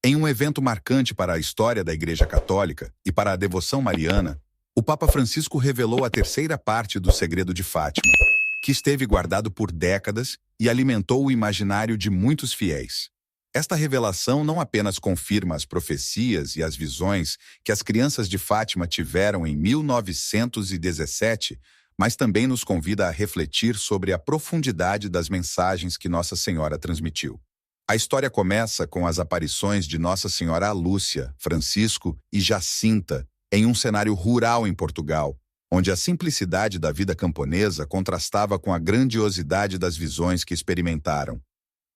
Em um evento marcante para a história da Igreja Católica e para a devoção mariana, o Papa Francisco revelou a terceira parte do Segredo de Fátima, que esteve guardado por décadas e alimentou o imaginário de muitos fiéis. Esta revelação não apenas confirma as profecias e as visões que as crianças de Fátima tiveram em 1917, mas também nos convida a refletir sobre a profundidade das mensagens que Nossa Senhora transmitiu. A história começa com as aparições de Nossa Senhora a Lúcia, Francisco e Jacinta, em um cenário rural em Portugal, onde a simplicidade da vida camponesa contrastava com a grandiosidade das visões que experimentaram.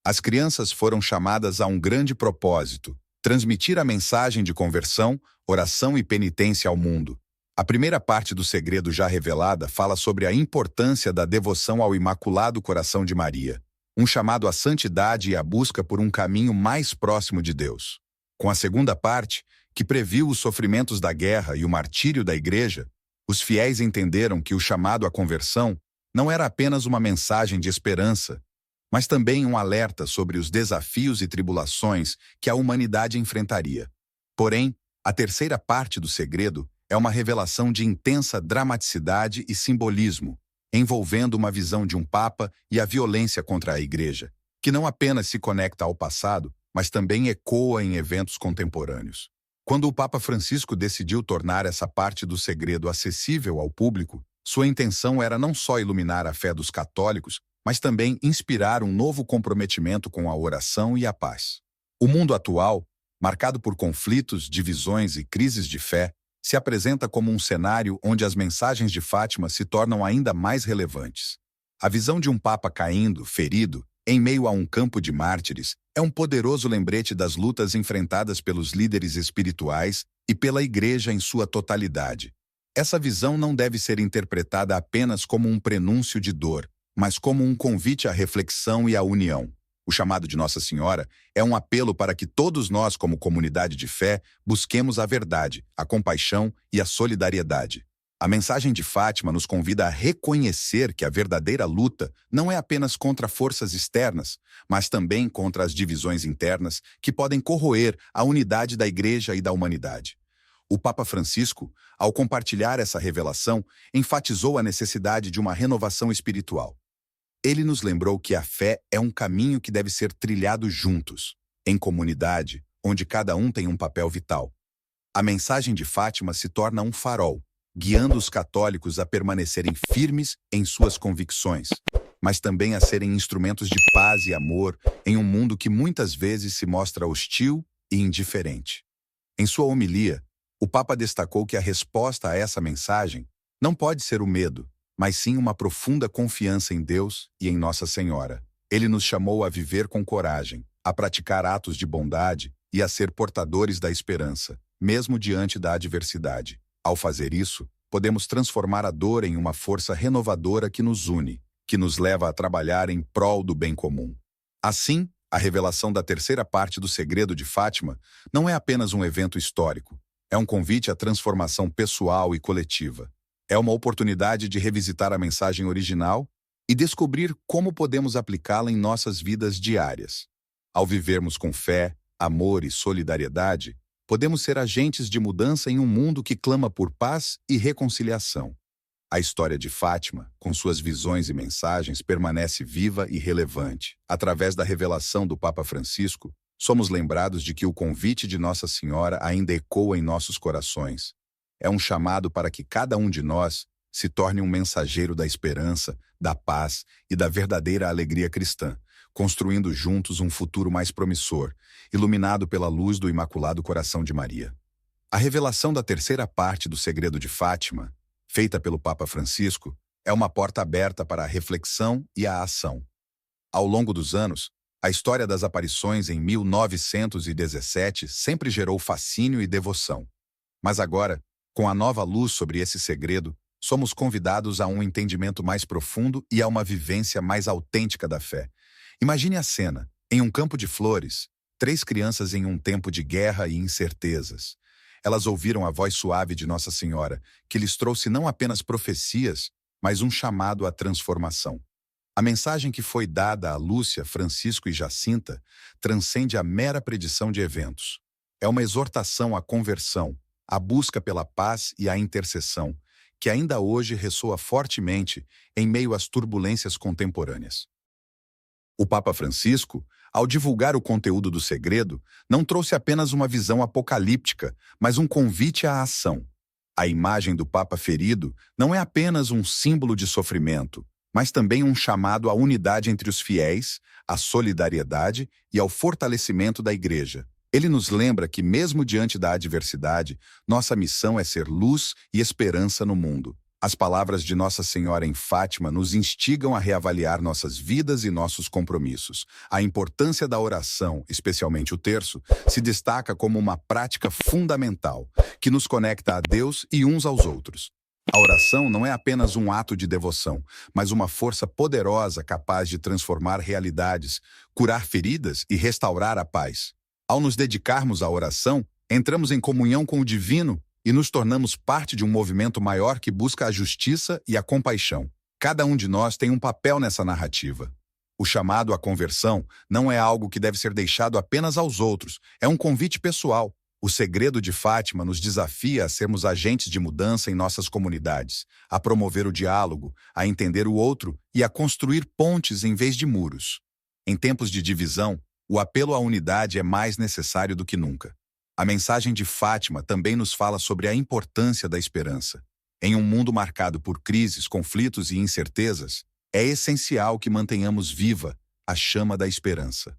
As crianças foram chamadas a um grande propósito: transmitir a mensagem de conversão, oração e penitência ao mundo. A primeira parte do segredo já revelada fala sobre a importância da devoção ao Imaculado Coração de Maria, um chamado à santidade e à busca por um caminho mais próximo de Deus. Com a segunda parte, que previu os sofrimentos da guerra e o martírio da Igreja, os fiéis entenderam que o chamado à conversão não era apenas uma mensagem de esperança, mas também um alerta sobre os desafios e tribulações que a humanidade enfrentaria. Porém, a terceira parte do segredo é uma revelação de intensa dramaticidade e simbolismo, envolvendo uma visão de um Papa e a violência contra a Igreja, que não apenas se conecta ao passado, mas também ecoa em eventos contemporâneos. Quando o Papa Francisco decidiu tornar essa parte do segredo acessível ao público, sua intenção era não só iluminar a fé dos católicos, mas também inspirar um novo comprometimento com a oração e a paz. O mundo atual, marcado por conflitos, divisões e crises de fé, se apresenta como um cenário onde as mensagens de Fátima se tornam ainda mais relevantes. A visão de um Papa caindo, ferido, em meio a um campo de mártires, é um poderoso lembrete das lutas enfrentadas pelos líderes espirituais e pela Igreja em sua totalidade. Essa visão não deve ser interpretada apenas como um prenúncio de dor, mas como um convite à reflexão e à união. O chamado de Nossa Senhora é um apelo para que todos nós, como comunidade de fé, busquemos a verdade, a compaixão e a solidariedade. A mensagem de Fátima nos convida a reconhecer que a verdadeira luta não é apenas contra forças externas, mas também contra as divisões internas que podem corroer a unidade da Igreja e da humanidade. O Papa Francisco, ao compartilhar essa revelação, enfatizou a necessidade de uma renovação espiritual. Ele nos lembrou que a fé é um caminho que deve ser trilhado juntos, em comunidade, onde cada um tem um papel vital. A mensagem de Fátima se torna um farol, guiando os católicos a permanecerem firmes em suas convicções, mas também a serem instrumentos de paz e amor em um mundo que muitas vezes se mostra hostil e indiferente. Em sua homilia, o Papa destacou que a resposta a essa mensagem não pode ser o medo, mas sim uma profunda confiança em Deus e em Nossa Senhora. Ele nos chamou a viver com coragem, a praticar atos de bondade e a ser portadores da esperança, mesmo diante da adversidade. Ao fazer isso, podemos transformar a dor em uma força renovadora que nos une, que nos leva a trabalhar em prol do bem comum. Assim, a revelação da terceira parte do Segredo de Fátima não é apenas um evento histórico, é um convite à transformação pessoal e coletiva. É uma oportunidade de revisitar a mensagem original e descobrir como podemos aplicá-la em nossas vidas diárias. Ao vivermos com fé, amor e solidariedade, podemos ser agentes de mudança em um mundo que clama por paz e reconciliação. A história de Fátima, com suas visões e mensagens, permanece viva e relevante. Através da revelação do Papa Francisco, somos lembrados de que o convite de Nossa Senhora ainda ecoa em nossos corações. É um chamado para que cada um de nós se torne um mensageiro da esperança, da paz e da verdadeira alegria cristã, construindo juntos um futuro mais promissor, iluminado pela luz do Imaculado Coração de Maria. A revelação da terceira parte do Segredo de Fátima, feita pelo Papa Francisco, é uma porta aberta para a reflexão e a ação. Ao longo dos anos, a história das aparições em 1917 sempre gerou fascínio e devoção. Mas agora, com a nova luz sobre esse segredo, somos convidados a um entendimento mais profundo e a uma vivência mais autêntica da fé. Imagine a cena, em um campo de flores, 3 crianças em um tempo de guerra e incertezas. Elas ouviram a voz suave de Nossa Senhora, que lhes trouxe não apenas profecias, mas um chamado à transformação. A mensagem que foi dada a Lúcia, Francisco e Jacinta transcende a mera predição de eventos. É uma exortação à conversão, à busca pela paz e à intercessão, que ainda hoje ressoa fortemente em meio às turbulências contemporâneas. O Papa Francisco, ao divulgar o conteúdo do segredo, não trouxe apenas uma visão apocalíptica, mas um convite à ação. A imagem do Papa ferido não é apenas um símbolo de sofrimento, mas também um chamado à unidade entre os fiéis, à solidariedade e ao fortalecimento da Igreja. Ele nos lembra que, mesmo diante da adversidade, nossa missão é ser luz e esperança no mundo. As palavras de Nossa Senhora em Fátima nos instigam a reavaliar nossas vidas e nossos compromissos. A importância da oração, especialmente o terço, se destaca como uma prática fundamental, que nos conecta a Deus e uns aos outros. A oração não é apenas um ato de devoção, mas uma força poderosa capaz de transformar realidades, curar feridas e restaurar a paz. Ao nos dedicarmos à oração, entramos em comunhão com o divino e nos tornamos parte de um movimento maior que busca a justiça e a compaixão. Cada um de nós tem um papel nessa narrativa. O chamado à conversão não é algo que deve ser deixado apenas aos outros, é um convite pessoal. O segredo de Fátima nos desafia a sermos agentes de mudança em nossas comunidades, a promover o diálogo, a entender o outro e a construir pontes em vez de muros. Em tempos de divisão, o apelo à unidade é mais necessário do que nunca. A mensagem de Fátima também nos fala sobre a importância da esperança. Em um mundo marcado por crises, conflitos e incertezas, é essencial que mantenhamos viva a chama da esperança.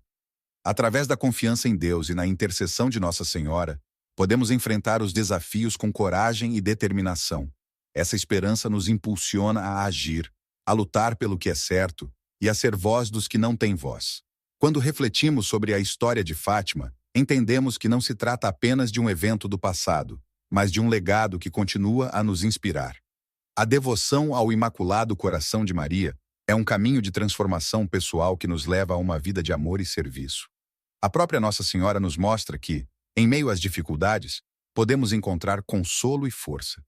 Através da confiança em Deus e na intercessão de Nossa Senhora, podemos enfrentar os desafios com coragem e determinação. Essa esperança nos impulsiona a agir, a lutar pelo que é certo e a ser voz dos que não têm voz. Quando refletimos sobre a história de Fátima, entendemos que não se trata apenas de um evento do passado, mas de um legado que continua a nos inspirar. A devoção ao Imaculado Coração de Maria é um caminho de transformação pessoal que nos leva a uma vida de amor e serviço. A própria Nossa Senhora nos mostra que, em meio às dificuldades, podemos encontrar consolo e força.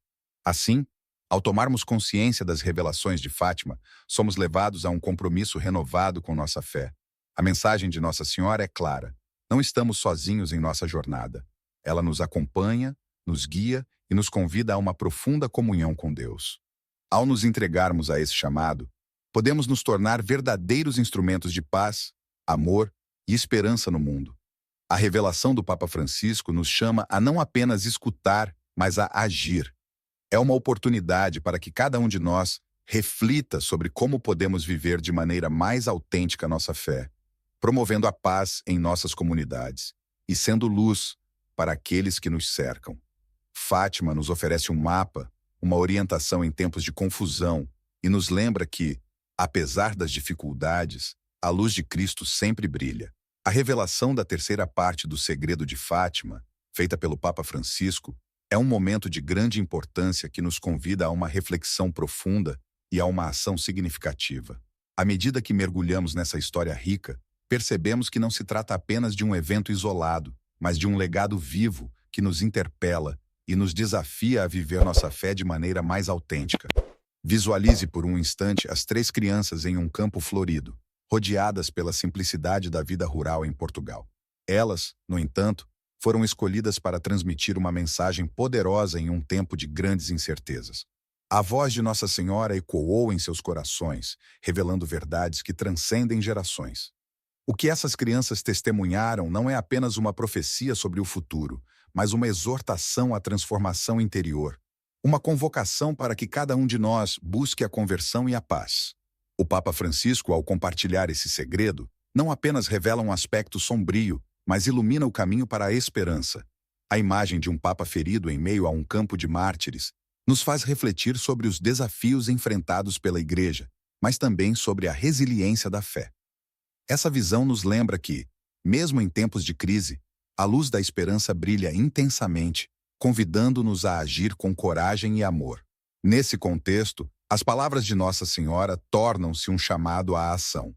Assim, ao tomarmos consciência das revelações de Fátima, somos levados a um compromisso renovado com nossa fé. A mensagem de Nossa Senhora é clara. Não estamos sozinhos em nossa jornada. Ela nos acompanha, nos guia e nos convida a uma profunda comunhão com Deus. Ao nos entregarmos a esse chamado, podemos nos tornar verdadeiros instrumentos de paz, amor e esperança no mundo. A revelação do Papa Francisco nos chama a não apenas escutar, mas a agir. É uma oportunidade para que cada um de nós reflita sobre como podemos viver de maneira mais autêntica nossa fé, promovendo a paz em nossas comunidades e sendo luz para aqueles que nos cercam. Fátima nos oferece um mapa, uma orientação em tempos de confusão e nos lembra que, apesar das dificuldades, a luz de Cristo sempre brilha. A revelação da terceira parte do Segredo de Fátima, feita pelo Papa Francisco, é um momento de grande importância que nos convida a uma reflexão profunda e a uma ação significativa. À medida que mergulhamos nessa história rica, percebemos que não se trata apenas de um evento isolado, mas de um legado vivo que nos interpela e nos desafia a viver nossa fé de maneira mais autêntica. Visualize por um instante as 3 crianças em um campo florido, rodeadas pela simplicidade da vida rural em Portugal. Elas, no entanto, foram escolhidas para transmitir uma mensagem poderosa em um tempo de grandes incertezas. A voz de Nossa Senhora ecoou em seus corações, revelando verdades que transcendem gerações. O que essas crianças testemunharam não é apenas uma profecia sobre o futuro, mas uma exortação à transformação interior, uma convocação para que cada um de nós busque a conversão e a paz. O Papa Francisco, ao compartilhar esse segredo, não apenas revela um aspecto sombrio, mas ilumina o caminho para a esperança. A imagem de um Papa ferido em meio a um campo de mártires nos faz refletir sobre os desafios enfrentados pela Igreja, mas também sobre a resiliência da fé. Essa visão nos lembra que, mesmo em tempos de crise, a luz da esperança brilha intensamente, convidando-nos a agir com coragem e amor. Nesse contexto, as palavras de Nossa Senhora tornam-se um chamado à ação.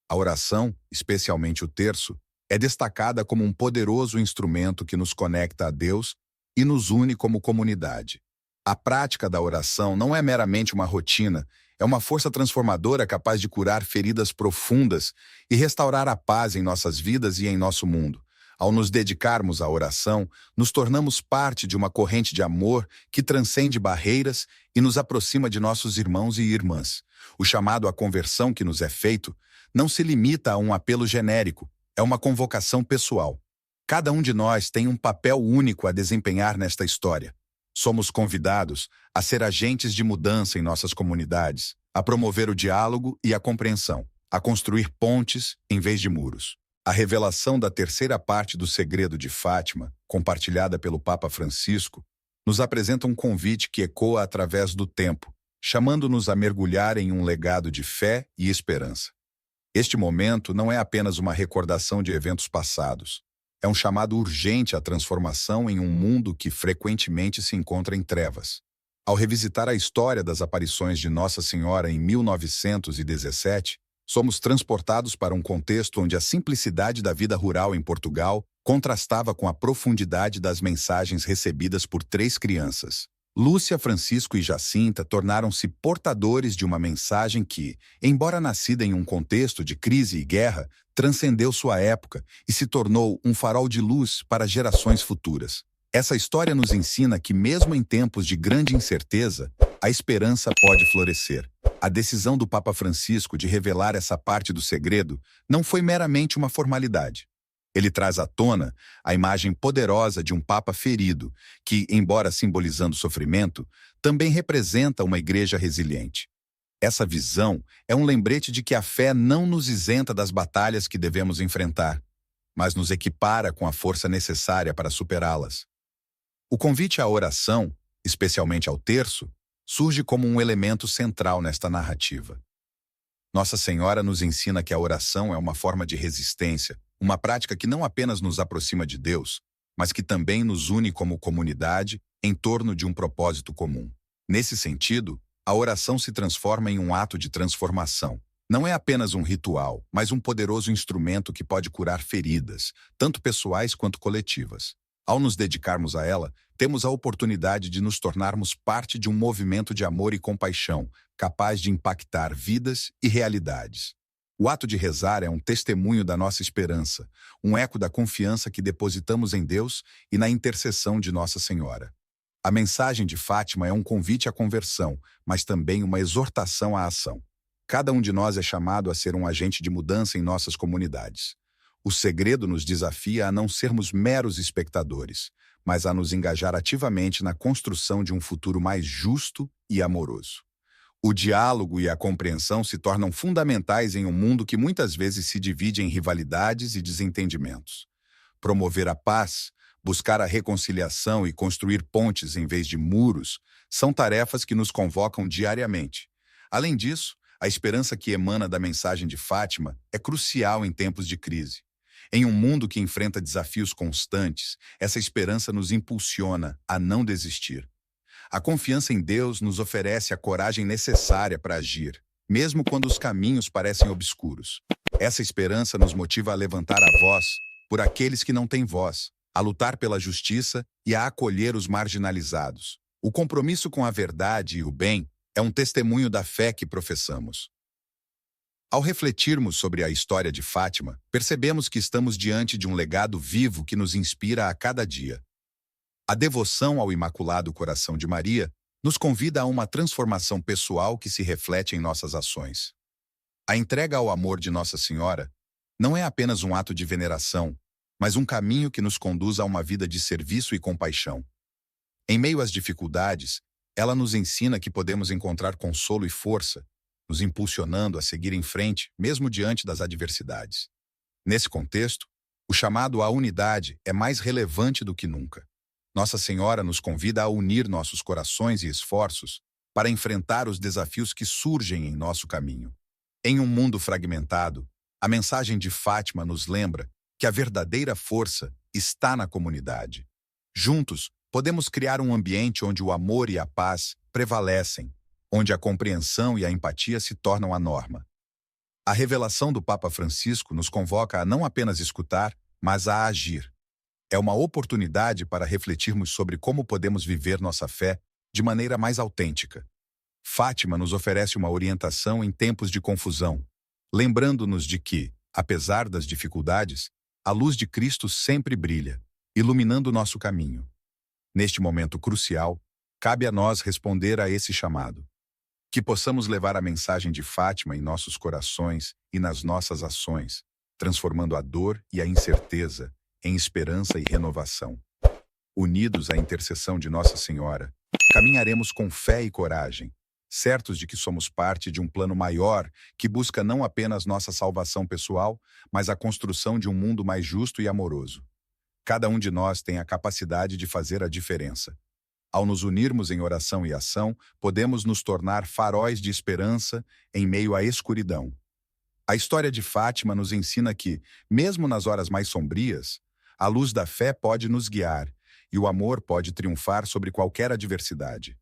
A oração, especialmente o terço, é destacada como um poderoso instrumento que nos conecta a Deus e nos une como comunidade. A prática da oração não é meramente uma rotina, É uma força transformadora capaz de curar feridas profundas e restaurar a paz em nossas vidas e em nosso mundo. Ao nos dedicarmos à oração, nos tornamos parte de uma corrente de amor que transcende barreiras e nos aproxima de nossos irmãos e irmãs. O chamado à conversão que nos é feito não se limita a um apelo genérico, é uma convocação pessoal. Cada um de nós tem um papel único a desempenhar nesta história. Somos convidados a ser agentes de mudança em nossas comunidades, a promover o diálogo e a compreensão, a construir pontes em vez de muros. A revelação da terceira parte do segredo de Fátima, compartilhada pelo Papa Francisco, nos apresenta um convite que ecoa através do tempo, chamando-nos a mergulhar em um legado de fé e esperança. Este momento não é apenas uma recordação de eventos passados. É um chamado urgente à transformação em um mundo que frequentemente se encontra em trevas. Ao revisitar a história das aparições de Nossa Senhora em 1917, somos transportados para um contexto onde a simplicidade da vida rural em Portugal contrastava com a profundidade das mensagens recebidas por 3 crianças. Lúcia, Francisco e Jacinta tornaram-se portadores de uma mensagem que, embora nascida em um contexto de crise e guerra, transcendeu sua época e se tornou um farol de luz para gerações futuras. Essa história nos ensina que, mesmo em tempos de grande incerteza, a esperança pode florescer. A decisão do Papa Francisco de revelar essa parte do segredo não foi meramente uma formalidade. Ele traz à tona a imagem poderosa de um Papa ferido, que, embora simbolizando sofrimento, também representa uma igreja resiliente. Essa visão é um lembrete de que a fé não nos isenta das batalhas que devemos enfrentar, mas nos equipara com a força necessária para superá-las. O convite à oração, especialmente ao terço, surge como um elemento central nesta narrativa. Nossa Senhora nos ensina que a oração é uma forma de resistência, uma prática que não apenas nos aproxima de Deus, mas que também nos une como comunidade em torno de um propósito comum. Nesse sentido, a oração se transforma em um ato de transformação. Não é apenas um ritual, mas um poderoso instrumento que pode curar feridas, tanto pessoais quanto coletivas. Ao nos dedicarmos a ela, temos a oportunidade de nos tornarmos parte de um movimento de amor e compaixão, capaz de impactar vidas e realidades. O ato de rezar é um testemunho da nossa esperança, um eco da confiança que depositamos em Deus e na intercessão de Nossa Senhora. A mensagem de Fátima é um convite à conversão, mas também uma exortação à ação. Cada um de nós é chamado a ser um agente de mudança em nossas comunidades. O segredo nos desafia a não sermos meros espectadores, mas a nos engajar ativamente na construção de um futuro mais justo e amoroso. O diálogo e a compreensão se tornam fundamentais em um mundo que muitas vezes se divide em rivalidades e desentendimentos. Promover a paz, buscar a reconciliação e construir pontes em vez de muros são tarefas que nos convocam diariamente. Além disso, a esperança que emana da mensagem de Fátima é crucial em tempos de crise. Em um mundo que enfrenta desafios constantes, essa esperança nos impulsiona a não desistir. A confiança em Deus nos oferece a coragem necessária para agir, mesmo quando os caminhos parecem obscuros. Essa esperança nos motiva a levantar a voz por aqueles que não têm voz, a lutar pela justiça e a acolher os marginalizados. O compromisso com a verdade e o bem é um testemunho da fé que professamos. Ao refletirmos sobre a história de Fátima, percebemos que estamos diante de um legado vivo que nos inspira a cada dia. A devoção ao Imaculado Coração de Maria nos convida a uma transformação pessoal que se reflete em nossas ações. A entrega ao amor de Nossa Senhora não é apenas um ato de veneração, mas um caminho que nos conduz a uma vida de serviço e compaixão. Em meio às dificuldades, ela nos ensina que podemos encontrar consolo e força, nos impulsionando a seguir em frente, mesmo diante das adversidades. Nesse contexto, o chamado à unidade é mais relevante do que nunca. Nossa Senhora nos convida a unir nossos corações e esforços para enfrentar os desafios que surgem em nosso caminho. Em um mundo fragmentado, a mensagem de Fátima nos lembra que a verdadeira força está na comunidade. Juntos, podemos criar um ambiente onde o amor e a paz prevalecem, onde a compreensão e a empatia se tornam a norma. A revelação do Papa Francisco nos convoca a não apenas escutar, mas a agir. É uma oportunidade para refletirmos sobre como podemos viver nossa fé de maneira mais autêntica. Fátima nos oferece uma orientação em tempos de confusão, lembrando-nos de que, apesar das dificuldades, a luz de Cristo sempre brilha, iluminando nosso caminho. Neste momento crucial, cabe a nós responder a esse chamado. Que possamos levar a mensagem de Fátima em nossos corações e nas nossas ações, transformando a dor e a incerteza em esperança e renovação. Unidos à intercessão de Nossa Senhora, caminharemos com fé e coragem, certos de que somos parte de um plano maior que busca não apenas nossa salvação pessoal, mas a construção de um mundo mais justo e amoroso. Cada um de nós tem a capacidade de fazer a diferença. Ao nos unirmos em oração e ação, podemos nos tornar faróis de esperança em meio à escuridão. A história de Fátima nos ensina que, mesmo nas horas mais sombrias, a luz da fé pode nos guiar e o amor pode triunfar sobre qualquer adversidade.